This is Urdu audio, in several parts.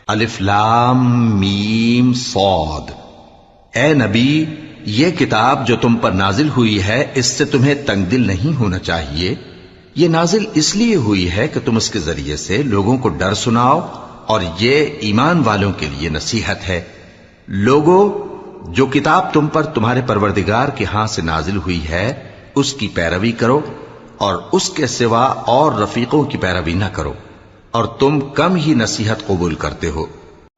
الف لام میم صاد۔ اے نبی، یہ کتاب جو تم پر نازل ہوئی ہے اس سے تمہیں تنگ دل نہیں ہونا چاہیے۔ یہ نازل اس لیے ہوئی ہے کہ تم اس کے ذریعے سے لوگوں کو ڈر سناؤ، اور یہ ایمان والوں کے لیے نصیحت ہے۔ لوگوں، جو کتاب تم پر تمہارے پروردگار کے ہاں سے نازل ہوئی ہے اس کی پیروی کرو، اور اس کے سوا اور رفیقوں کی پیروی نہ کرو، اور تم کم ہی نصیحت قبول کرتے ہو۔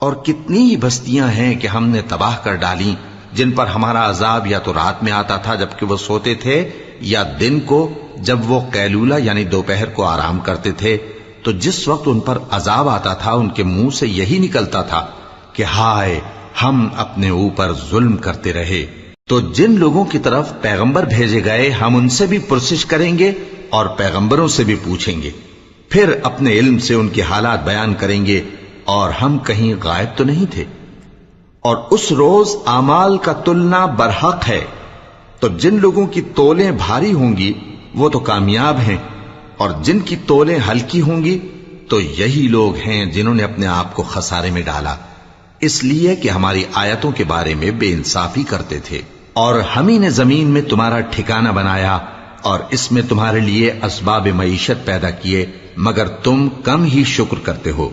اور کتنی ہی بستیاں ہیں کہ ہم نے تباہ کر ڈالی، جن پر ہمارا عذاب یا تو رات میں آتا تھا جبکہ وہ سوتے تھے، یا دن کو جب وہ قیلولہ یعنی دوپہر کو آرام کرتے تھے، تو جس وقت ان پر عذاب آتا تھا ان کے منہ سے یہی نکلتا تھا کہ ہائے، ہم اپنے اوپر ظلم کرتے رہے۔ تو جن لوگوں کی طرف پیغمبر بھیجے گئے ہم ان سے بھی پرسش کریں گے اور پیغمبروں سے بھی پوچھیں گے، پھر اپنے علم سے ان کے حالات بیان کریں گے، اور ہم کہیں غائب تو نہیں تھے۔ اور اس روز اعمال کا تلنا برحق ہے، تو جن لوگوں کی تولیں بھاری ہوں گی وہ تو کامیاب ہیں، اور جن کی تولیں ہلکی ہوں گی تو یہی لوگ ہیں جنہوں نے اپنے آپ کو خسارے میں ڈالا، اس لیے کہ ہماری آیتوں کے بارے میں بے انصافی کرتے تھے۔ اور ہم ہی نے زمین میں تمہارا ٹھکانہ بنایا، اور اس میں تمہارے لیے اسباب معیشت پیدا کیے، مگر تم کم ہی شکر کرتے ہو۔